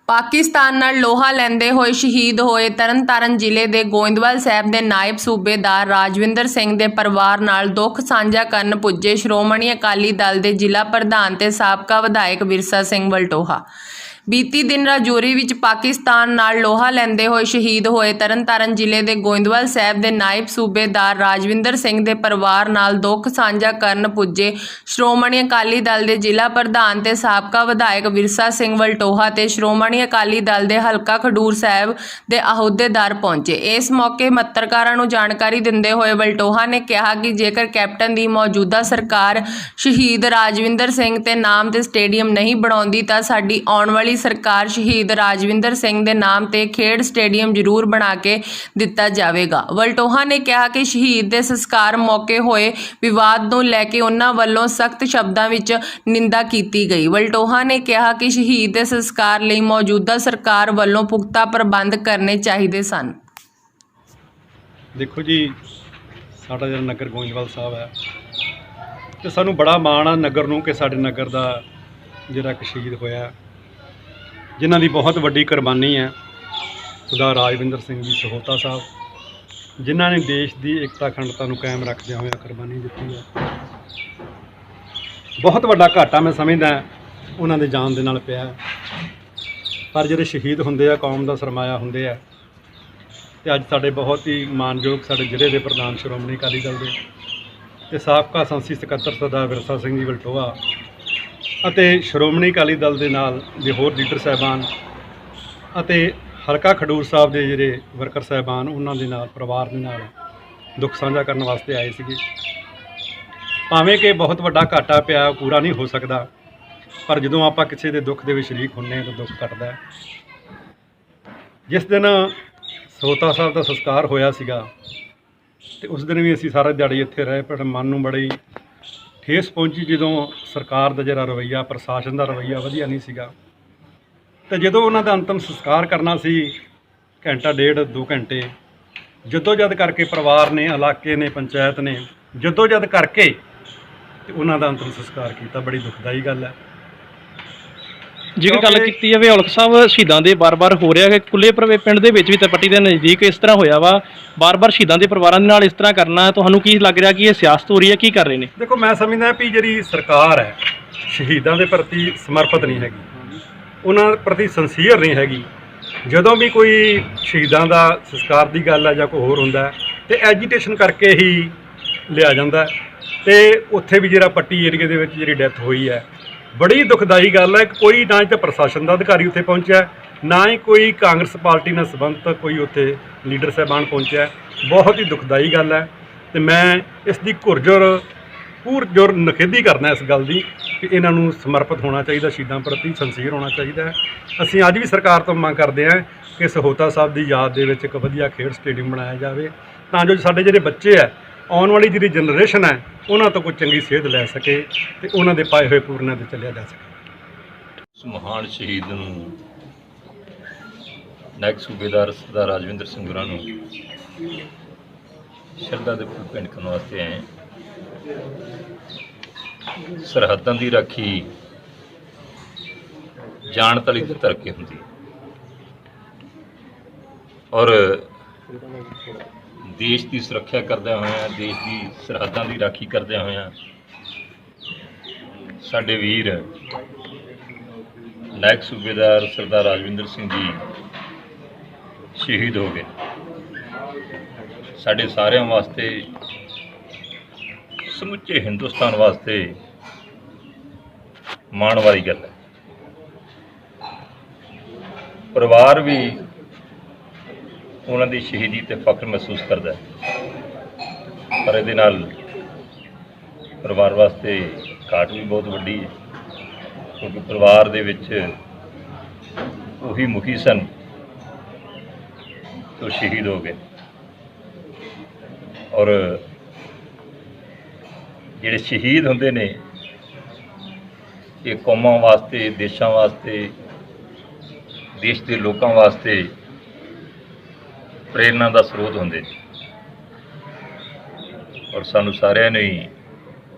ਪਾਕਿਸਤਾਨ ਨਾਲ ਲੋਹਾ ਲੈਂਦੇ ਹੋਏ ਸ਼ਹੀਦ ਹੋਏ ਤਰਨਤਾਰਨ ਜ਼ਿਲ੍ਹੇ ਦੇ ਗੋਇੰਦਵਾਲ ਸਾਹਿਬ ਦੇ ਨਾਇਬ ਸੂਬੇਦਾਰ ਰਾਜਵਿੰਦਰ ਸਿੰਘ ਦੇ ਪਰਿਵਾਰ ਨਾਲ ਦੁੱਖ ਸਾਂਝਾ ਕਰਨ ਪੁੱਜੇ ਸ਼੍ਰੋਮਣੀ ਅਕਾਲੀ ਦਲ ਦੇ ਜ਼ਿਲ੍ਹਾ ਪ੍ਰਧਾਨ ਤੇ ਸਾਬਕਾ ਵਿਧਾਇਕ ਵਿਰਸਾ ਸਿੰਘ ਵਲਟੋਹਾ। ਬੀਤੀ ਦਿਨ ਰਾਜੌਰੀ ਵਿੱਚ ਪਾਕਿਸਤਾਨ ਨਾਲ ਲੋਹਾ ਲੈਂਦੇ ਹੋਏ ਸ਼ਹੀਦ ਹੋਏ ਤਰਨਤਾਰਨ ਜ਼ਿਲ੍ਹੇ ਦੇ ਗੋਇੰਦਵਾਲ ਸਾਹਿਬ ਦੇ ਨਾਇਬ ਸੂਬੇਦਾਰ ਰਾਜਵਿੰਦਰ ਸਿੰਘ ਦੇ ਪਰਿਵਾਰ ਨਾਲ ਦੁੱਖ ਸਾਂਝਾ ਕਰਨ ਪੁੱਜੇ ਸ਼੍ਰੋਮਣੀ ਅਕਾਲੀ ਦਲ ਦੇ ਜ਼ਿਲ੍ਹਾ ਪ੍ਰਧਾਨ ਤੇ ਸਾਬਕਾ ਵਿਧਾਇਕ ਵਿਰਸਾ ਸਿੰਘ ਵਲਟੋਹਾ ਤੇ ਸ਼੍ਰੋਮਣੀ ਅਕਾਲੀ ਦਲ ਦੇ ਹਲਕਾ ਖਡੂਰ ਸਾਹਿਬ ਦੇ ਅਹੁਦੇਦਾਰ ਪਹੁੰਚੇ। ਇਸ ਮੌਕੇ ਪੱਤਰਕਾਰਾਂ ਨੂੰ ਜਾਣਕਾਰੀ ਦਿੰਦੇ ਹੋਏ ਵਲਟੋਹਾ ਨੇ ਕਿਹਾ ਕਿ ਜੇਕਰ ਕੈਪਟਨ ਦੀ ਮੌਜੂਦਾ ਸਰਕਾਰ ਸ਼ਹੀਦ ਰਾਜਵਿੰਦਰ ਸਿੰਘ ਦੇ ਨਾਮ ਤੇ ਸਟੇਡੀਅਮ ਨਹੀਂ ਬਣਾਉਂਦੀ ਤਾਂ ਸਾਡੀ ਆਉਣ ਵਾਲੀ ਸਰਕਾਰ ਸ਼ਹੀਦ ਰਾਜਵਿੰਦਰ ਸਿੰਘ ਦੇ ਨਾਮ ਤੇ ਖੇਡ ਸਟੇਡੀਅਮ ਜ਼ਰੂਰ ਬਣਾ ਕੇ ਦਿੱਤਾ ਜਾਵੇਗਾ। ਵਲਟੋਹਾ ਨੇ ਕਿਹਾ ਕਿ ਸ਼ਹੀਦ ਦੇ ਸੰਸਕਾਰ ਮੌਕੇ ਹੋਏ ਵਿਵਾਦ ਨੂੰ ਲੈ ਕੇ ਉਹਨਾਂ ਵੱਲੋਂ ਸਖਤ ਸ਼ਬਦਾਂ ਵਿੱਚ ਨਿੰਦਾ ਕੀਤੀ ਗਈ। ਵਲਟੋਹਾ ਨੇ ਕਿਹਾ ਕਿ ਸ਼ਹੀਦ ਦੇ ਸੰਸਕਾਰ ਲਈ ਮੌਜੂਦਾ ਸਰਕਾਰ ਵੱਲੋਂ ਪੁਖਤਾ ਪ੍ਰਬੰਧ ਕਰਨੇ ਚਾਹੀਦੇ ਸਨ। देखो जी, साडा जिहड़ा नगर गोइंदवाल साहब है तो सानू बड़ा माण आ नगर नूं कि साडे नगर दा जिहड़ा एक शहीद होया जिन्हां दी बहुत वड्डी कुर्बानी है सरदार राजविंदर सिंह जी सहोता साहब जिन्हां ने देश की एकता अखंडता नूं कायम रखदे होए कुर्बानी दित्ती है। बहुत वड्डा घाटा मैं समझदा उन्हां दे जान दे नाल पिया, पर जिहड़े शहीद हुंदे आ कौम दा सरमाया हुंदे आ। तो अज साढ़े बहुत ही मानयोग साढ़े जिले के प्रधान श्रोमणी अकाली दल के साबका संसदी सकत्तर सरदार विरसा सिंह जी वलटोहा ਅਤੇ श्रोमणी अकाली दल के नाल ਦੇ होर लीडर साहबान ਅਤੇ हलका खडूर साहब के ਜਿਹੜੇ वर्कर साहबान उन्हों के नाल परिवार के नाल दुख साझा करने वास्ते आए थे। भावें कि बहुत वड्डा घाटा पिया पूरा नहीं हो सकता, पर जदों आप किसी के दुख के शरीक होने तो दुख घटदा है। जिस दिन सहोता साहब का संस्कार होया सीगा ते उस दिन भी असीं सारा दिहाड़ी इत्थे रहे, पर मन नूं बड़ी ठेस पहुंची जदों सरकार का जिहड़ा रवैया प्रशासन का रवैया वधिया नहीं सीगा। ते जदों उन्हां दा अंतिम संस्कार करना सी घंटा डेढ़ 2 घंटे जदोजहद करके परिवार ने इलाके ने पंचायत ने जदोजहद करके ते उन्हां दा अंतिम संस्कार किया। बड़ी दुखदाई गल है। जेकर गल की जाए औलख साहब शहीदों के बार बार हो रहा है कुल्ले परवे पिंड के भी तपट्टी के नज़दीक इस तरह होया वा बार बार शहीदों के परिवारों के नाल इस तरह करना तुहानूं की लग रहा कि ये सियासत हो रही है, की कर रहे हैं? देखो मैं समझदा भी जी सरकार है शहीदों के प्रति समर्पित नहीं हैगी, उन्होंने प्रति संसीयर नहीं हैगी। जदों भी कोई शहीदों का संस्कार की गल है या कोई होर हुंदा तो एजीटेशन करके ही लिया जाता है। तो उत्थे भी जिहड़ा पट्टी एरिए दे विच जिहड़ी डैथ हुई है बड़ी दुखदाई गल है। कोई ना तो प्रशासन का अधिकारी उत्थे पहुँचा ना ही कोई कांग्रेस पार्टी नाल संबंधित कोई उत्थे लीडर साहबान पहुँचा। बहुत ही दुखदाई गल है। तो मैं इसकी पुरजोर नखेधी करना इस गल की कि इन्हां नूं समर्पित होना चाहिए, शहीदों प्रति संसीयर होना चाहिए। असीं अज भी सरकार तो मंग करते हैं कि सहोता साहब की याद दे विच एक वधिया खेड स्टेडियम बनाया जाए तां जो साडे जिहड़े बच्चे है आने वाली जी जनरेशन है उन्होंने तो कोई चंगी सेध लै सके तो उन्होंने पाए हुए पूरना तो चलिया जा सके। उस महान शहीद नायक सूबेदार सरदार राजविंदर सिंह होरां नूं श्रद्धा दे फुल भेंट करने वास्ते आए। सरहदां दी राखी जान तली ते तरके हुंदी और देश की सुरक्षा करदे होया देश की सरहदां की राखी करदे होया साडे वीर नायक सूबेदार सरदार राजविंदर सिंह जी शहीद हो गए। साडे सारिਆਂ वास्ते समुचे हिंदुस्तान वास्ते माण वाली गल है। परिवार भी उन्होंने शहीदी ते फख्र महसूस करता है, पर ये परिवार वास्ते घाट भी बहुत वड्डी है क्योंकि परिवार दे विच उही मुखी सन तो शहीद हो गए और जिहड़े शहीद हुंदे ने ये कौमां वास्ते देशां वास्ते देश के लोगों वास्ते प्रेरणा का स्रोत होंदे और सानू सारिਆਂ ਨੂੰ ही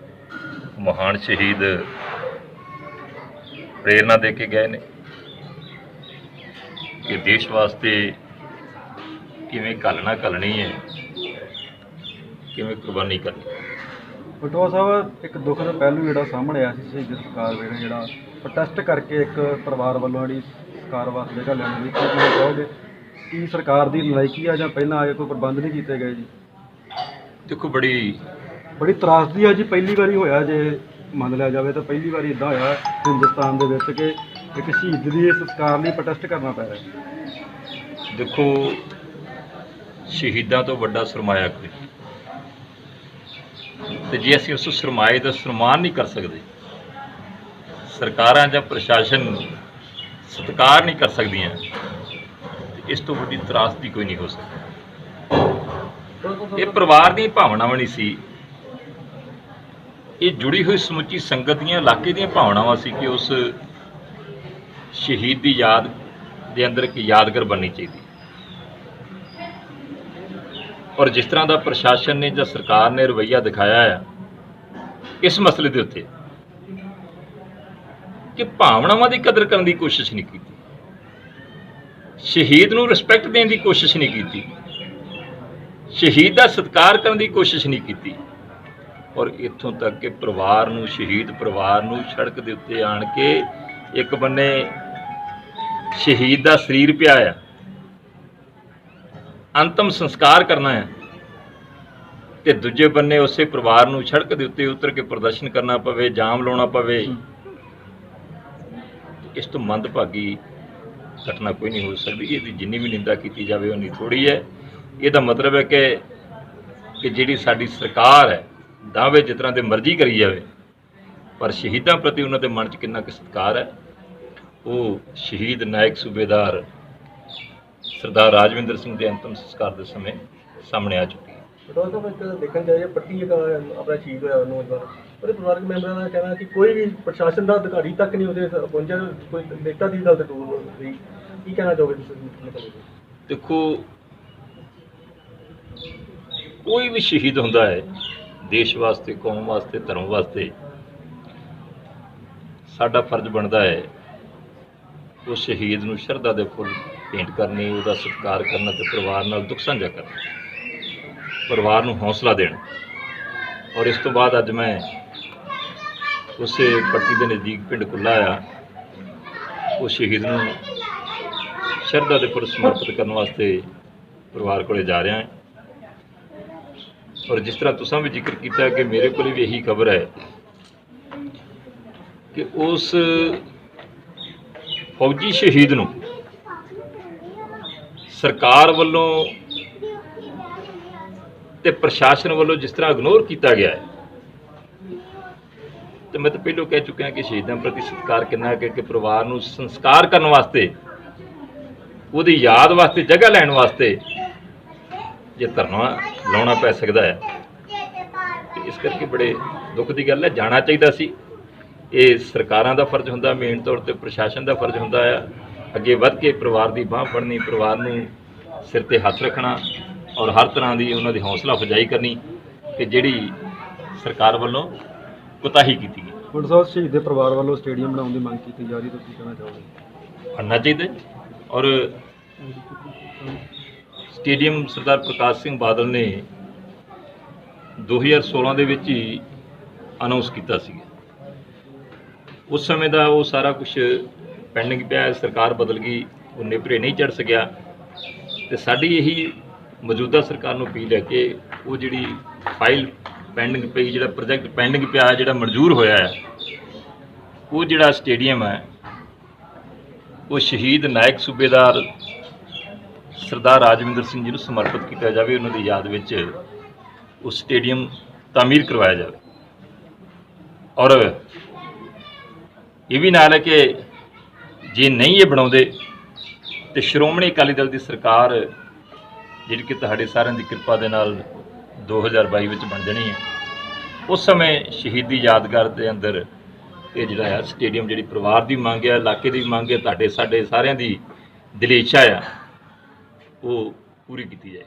महान शहीद प्रेरणा दे के गए ने। ਕਿ ਦੇਸ਼ ਵਾਸਤੇ ਕਿਵੇਂ ਘਾਲਣਾ ਘੱਲਣੀ ਹੈ, ਕਿਵੇਂ ਕੁਰਬਾਨੀ ਕਰਨੀ। ਬਟੂਆ ਸਾਹਿਬ, ਇੱਕ ਦੁੱਖ ਦਾ ਪਹਿਲੂ ਜਿਹੜਾ ਸਾਹਮਣੇ ਆਇਆ ਸੀ ਸ਼ਹੀਦੀ ਸਰਕਾਰ ਵੇਲੇ, ਜਿਹੜਾ ਪ੍ਰੋਟੈਸਟ ਕਰਕੇ ਇੱਕ ਪਰਿਵਾਰ ਵੱਲੋਂ ਜਿਹੜੀ ਸਰਕਾਰ ਵਾਸਤੇ ਜਗ੍ਹਾ ਲੈਣ ਦੀ ਕੀ ਕਹਿਣਾ ਚਾਹੋਗੇ? ਕੀ ਸਰਕਾਰ ਦੀ ਨਲਾਇਕੀ ਆ ਜਾਂ ਪਹਿਲਾਂ ਆ ਕੇ ਕੋਈ ਪ੍ਰਬੰਧ ਨਹੀਂ ਕੀਤੇ ਗਏ ਜੀ? ਦੇਖੋ, ਬੜੀ ਤਰਾਸਦੀ ਆ ਜੀ, ਪਹਿਲੀ ਵਾਰੀ ਹੋਇਆ, ਜੇ ਮੰਨ ਲਿਆ ਜਾਵੇ ਤਾਂ ਪਹਿਲੀ ਵਾਰੀ ਇੱਦਾਂ ਹੋਇਆ ਹਿੰਦੁਸਤਾਨ ਦੇ ਵਿੱਚ ਕਿ ਇੱਕ ਸ਼ਹੀਦ ਦੀ ਸੰਸਕਾਰ ਲਈ ਪ੍ਰੋਟੈਸਟ ਕਰਨਾ ਪੈ ਰਿਹਾ। ਦੇਖੋ, ਸ਼ਹੀਦਾਂ ਤੋਂ ਵੱਡਾ ਸਰਮਾਇਆ ਕੋਈ, ਤੇ ਜੇ ਅਸੀਂ ਉਸ ਸਰਮਾਏ ਦਾ ਸਨਮਾਨ ਨਹੀਂ ਕਰ ਸਕਦੇ, ਸਰਕਾਰਾਂ ਜਾਂ ਪ੍ਰਸ਼ਾਸਨ ਸਤਿਕਾਰ ਨਹੀਂ ਕਰ ਸਕਦੀਆਂ, ਤੇ ਇਸ ਤੋਂ ਵੱਡੀ ਤਰਾਸਦੀ ਕੋਈ ਨਹੀਂ ਹੋ ਸਕਦੀ। ਇਹ ਪਰਿਵਾਰ ਦੀਆਂ ਭਾਵਨਾਵਾਂ ਨਹੀਂ ਸੀ, ਇਹ ਜੁੜੀ ਹੋਈ ਸਮੁੱਚੀ ਸੰਗਤ ਦੀਆਂ, ਇਲਾਕੇ ਦੀਆਂ ਭਾਵਨਾਵਾਂ ਸੀ ਕਿ ਉਸ ਸ਼ਹੀਦ ਦੀ ਯਾਦ ਦੇ ਅੰਦਰ ਇੱਕ ਯਾਦਗਾਰ ਬਣਨੀ ਚਾਹੀਦੀ। ਔਰ ਜਿਸ ਤਰ੍ਹਾਂ ਦਾ ਪ੍ਰਸ਼ਾਸਨ ਨੇ ਜਾਂ ਸਰਕਾਰ ਨੇ ਰਵੱਈਆ ਦਿਖਾਇਆ ਹੈ ਇਸ ਮਸਲੇ ਦੇ ਉੱਤੇ, ਕਿ ਭਾਵਨਾਵਾਂ ਦੀ ਕਦਰ ਕਰਨ ਦੀ ਕੋਸ਼ਿਸ਼ ਨਹੀਂ ਕੀਤੀ, ਸ਼ਹੀਦ ਨੂੰ ਰਿਸਪੈਕਟ ਦੇਣ ਦੀ ਕੋਸ਼ਿਸ਼ ਨਹੀਂ ਕੀਤੀ, ਸ਼ਹੀਦ ਦਾ ਸਤਿਕਾਰ ਕਰਨ ਦੀ ਕੋਸ਼ਿਸ਼ ਨਹੀਂ ਕੀਤੀ, ਔਰ ਇੱਥੋਂ ਤੱਕ ਕਿ ਪਰਿਵਾਰ ਨੂੰ, ਸ਼ਹੀਦ ਪਰਿਵਾਰ ਨੂੰ ਸੜਕ ਦੇ ਉੱਤੇ ਆਣ ਕੇ ਇੱਕ ਬੰਨੇ ਸ਼ਹੀਦ ਦਾ ਸਰੀਰ ਪਿਆ ਆ, ਅੰਤਮ ਸੰਸਕਾਰ ਕਰਨਾ ਹੈ, ਤੇ ਦੂਜੇ ਬੰਨੇ ਉਸੇ ਪਰਿਵਾਰ ਨੂੰ ਸੜਕ ਦੇ ਉੱਤੇ ਉਤਰ ਕੇ ਪ੍ਰਦਰਸ਼ਨ ਕਰਨਾ ਪਵੇ, ਜਾਮ ਲਾਉਣਾ ਪਵੇ। ਇਸ ਤੋਂ ਮੰਦਭਾਗੀ ਘਟਨਾ ਕੋਈ ਨਹੀਂ ਹੋ ਸਕਦੀ। ਇਹਦੀ ਜਿੰਨੀ ਵੀ ਨਿੰਦਾ ਕੀਤੀ ਜਾਵੇ ਉਨੀ ਥੋੜ੍ਹੀ ਹੈ। ਇਹਦਾ ਮਤਲਬ ਹੈ ਕਿ ਜਿਹੜੀ ਸਾਡੀ ਸਰਕਾਰ ਹੈ, ਦਾਅਵੇ ਜਿਸ ਤਰ੍ਹਾਂ ਦੇ ਮਰਜ਼ੀ ਕਰੀ ਜਾਵੇ, ਪਰ ਸ਼ਹੀਦਾਂ ਪ੍ਰਤੀ ਉਹਨਾਂ ਦੇ ਮਨ 'ਚ ਕਿੰਨਾ ਕੁ ਸਤਿਕਾਰ ਹੈ, ਉਹ ਸ਼ਹੀਦ ਨਾਇਕ ਸੂਬੇਦਾਰ ਸਰਦਾਰ ਰਾਜਵਿੰਦਰ ਸਿੰਘ ਦੇ ਅੰਤਮ ਸੰਸਕਾਰ ਦੇ ਸਮੇਂ ਸਾਹਮਣੇ ਆ ਚੁੱਕੀ ਹੈ। ਬਟੂਆ ਸਾਹਿਬ, ਇੱਕ ਦੇਖਣ ਜਾਈਏ, ਪੱਟੀ ਆਪਣਾ ਸ਼ਹੀਦ ਹੋਇਆ ਨੌਜਵਾਨ, ਉਹਦੇ ਪਰਿਵਾਰਕ ਮੈਂਬਰਾਂ ਦਾ ਕਹਿਣਾ ਕਿ ਕੋਈ ਵੀ ਪ੍ਰਸ਼ਾਸਨ ਦਾ ਅਧਿਕਾਰੀ ਤੱਕ ਨਹੀਂ ਉਹਦੇ ਪਹੁੰਚਿਆ, ਕੋਈ ਨੇਤਾ ਦੀ ਗੱਲ ਤੇ ਦੂਰ ਰਹੀ। ਕੀ ਕਹਿਣਾ ਚਾਹੋਗੇ ਤੁਸੀਂ? ਦੇਖੋ, ਕੋਈ ਵੀ ਸ਼ਹੀਦ ਹੁੰਦਾ ਹੈ ਦੇਸ਼ ਵਾਸਤੇ, ਕੌਮ ਵਾਸਤੇ, ਧਰਮ ਵਾਸਤੇ, ਸਾਡਾ ਫਰਜ਼ ਬਣਦਾ ਹੈ ਉਸ ਸ਼ਹੀਦ ਨੂੰ ਸ਼ਰਧਾ ਦੇ ਫੁੱਲ ਭੇਂਟ ਕਰਨੀ, ਉਹਦਾ ਸਤਿਕਾਰ ਕਰਨਾ, ਤੇ ਪਰਿਵਾਰ ਨਾਲ ਦੁੱਖ ਸਾਂਝਾ ਕਰਨਾ, ਪਰਿਵਾਰ ਨੂੰ ਹੌਸਲਾ ਦੇਣਾ। ਔਰ ਇਸ ਤੋਂ ਬਾਅਦ ਅੱਜ ਮੈਂ ਉਸੇ ਪੱਟੀ ਦੇ ਨਜ਼ਦੀਕ ਪਿੰਡ ਕੁੱਲਾ ਆ, ਉਸ ਸ਼ਹੀਦ ਨੂੰ ਸ਼ਰਧਾ ਦੇ ਫੁੱਲ ਸਮਰਪਿਤ ਕਰਨ ਵਾਸਤੇ ਪਰਿਵਾਰ ਕੋਲੇ ਜਾ ਰਿਹਾ ਹਾਂ। ਔਰ ਜਿਸ ਤਰ੍ਹਾਂ ਤੁਸੀਂ ਵੀ ਜ਼ਿਕਰ ਕੀਤਾ ਕਿ ਮੇਰੇ ਕੋਲ ਵੀ ਇਹੀ ਖਬਰ ਹੈ ਕਿ ਉਸ ਫੌਜੀ ਸ਼ਹੀਦ ਨੂੰ ਸਰਕਾਰ ਵੱਲੋਂ ਤੇ ਪ੍ਰਸ਼ਾਸਨ ਵੱਲੋਂ ਜਿਸ ਤਰ੍ਹਾਂ ਇਗਨੋਰ ਕੀਤਾ ਗਿਆ ਹੈ, ਤੇ ਮੈਂ ਤਾਂ ਪਹਿਲਾਂ ਕਹਿ ਚੁੱਕਿਆ ਕਿ ਸ਼ਹੀਦਾਂ ਪ੍ਰਤੀ ਸਤਿਕਾਰ ਕਿੰਨਾ ਕਿ ਪਰਿਵਾਰ ਨੂੰ ਸੰਸਕਾਰ ਕਰਨ ਵਾਸਤੇ, ਉਹਦੀ ਯਾਦ ਵਾਸਤੇ, ਜਗ੍ਹਾ ਲੈਣ ਵਾਸਤੇ ਜੇ ਧਰਨਾ ਲਾਉਣਾ ਪੈ ਸਕਦਾ ਹੈ, ਤੇ ਇਸ ਕਰਕੇ ਬੜੇ ਦੁੱਖ ਦੀ ਗੱਲ ਹੈ। ਜਾਣਾ ਚਾਹੀਦਾ ਸੀ, ਇਹ ਸਰਕਾਰਾਂ ਦਾ ਫਰਜ਼ ਹੁੰਦਾ, ਮੇਨ ਤੌਰ ਤੇ ਪ੍ਰਸ਼ਾਸਨ ਦਾ ਫਰਜ਼ ਹੁੰਦਾ ਆ, ਅੱਗੇ ਵੱਧ ਕੇ ਪਰਿਵਾਰ ਦੀ ਬਾਂਹ ਫੜਨੀ, ਪਰਿਵਾਰ ਨੂੰ ਸਿਰ ਤੇ ਹੱਥ ਰੱਖਣਾ, ਔਰ ਹਰ ਤਰ੍ਹਾਂ ਦੀ ਉਹਨਾਂ ਦੀ ਹੌਸਲਾ ਅਫਜ਼ਾਈ ਕਰਨੀ ਕਿ ਜਿਹੜੀ ਸਰਕਾਰ ਵੱਲੋਂ ਕੁਤਾਹੀ ਕੀਤੀ ਗਈ। ਬਟੂਆ ਸਾਹਿਬ, ਸ਼ਹੀਦ ਦੇ ਪਰਿਵਾਰ ਵੱਲੋਂ ਸਟੇਡੀਅਮ ਬਣਾਉਣ ਦੀ ਮੰਗ ਕੀਤੀ ਜਾ ਰਹੀ, ਤੁਸੀਂ ਕਹਿਣਾ ਚਾਹੋਗੇ? ਬਣਨਾ ਚਾਹੀਦਾ, ਔਰ ਸਟੇਡੀਅਮ ਸਰਦਾਰ ਪ੍ਰਕਾਸ਼ ਸਿੰਘ ਬਾਦਲ ਨੇ 2016 ਦੇ ਵਿੱਚ ਹੀ ਅਨਾਉਂਸ ਕੀਤਾ ਸੀ। ਉਸ ਸਮੇਂ ਦਾ ਉਹ ਸਾਰਾ ਕੁਝ ਪੈਂਡਿੰਗ ਪਿਆ, ਸਰਕਾਰ ਬਦਲ ਗਈ, ਉਹ ਨਿਭਰੇ ਨਹੀਂ ਚੜ੍ਹ ਸਕਿਆ, ਤੇ ਸਾਡੀ ਇਹੀ ਮੌਜੂਦਾ ਸਰਕਾਰ ਨੂੰ ਅਪੀਲ ਹੈ ਕਿ ਉਹ ਜਿਹੜੀ ਫਾਈਲ ਪੈਂਡਿੰਗ ਪਈ, ਜਿਹੜਾ ਪ੍ਰੋਜੈਕਟ ਪੈਂਡਿੰਗ ਪਿਆ, ਜਿਹੜਾ ਮਨਜ਼ੂਰ ਹੋਇਆ ਹੈ, ਉਹ ਜਿਹੜਾ ਸਟੇਡੀਅਮ ਹੈ ਉਹ ਸ਼ਹੀਦ ਨਾਇਕ ਸੂਬੇਦਾਰ ਸਰਦਾਰ ਰਾਜਵਿੰਦਰ ਸਿੰਘ ਜੀ ਨੂੰ ਸਮਰਪਿਤ ਕੀਤਾ ਜਾਵੇ, ਉਹਨਾਂ ਦੀ ਯਾਦ ਵਿੱਚ ਉਹ ਸਟੇਡੀਅਮ ਤਾਮੀਰ ਕਰਵਾਇਆ ਜਾਵੇ। ਔਰ ਇਹ ਵੀ ਨਾਲ ਹੈ ਕਿ ਜੇ ਨਹੀਂ ਇਹ ਬਣਾਉਂਦੇ ਤੇ ਸ਼੍ਰੋਮਣੀ ਅਕਾਲੀ ਦਲ ਦੀ ਸਰਕਾਰ ਜਿਹੜੀ ਕਿ ਤੁਹਾਡੇ ਸਾਰਿਆਂ ਦੀ ਕਿਰਪਾ ਦੇ ਨਾਲ 2022 ਵਿੱਚ ਬਣ ਜਾਣੀ ਹੈ, ਉਸ ਸਮੇਂ ਸ਼ਹੀਦੀ ਯਾਦਗਾਰ ਦੇ ਅੰਦਰ ਇਹ ਜਿਹੜਾ ਹੈ ਸਟੇਡੀਅਮ, ਜਿਹੜੀ ਪਰਿਵਾਰ ਦੀ ਮੰਗ ਹੈ, ਇਲਾਕੇ ਦੀ ਮੰਗ ਹੈ, ਤੁਹਾਡੇ ਸਾਡੇ ਸਾਰਿਆਂ ਦੀ ਦਿਲੀ ਇੱਛਾ ਆ, ਉਹ ਪੂਰੀ ਕੀਤੀ ਜਾਏ।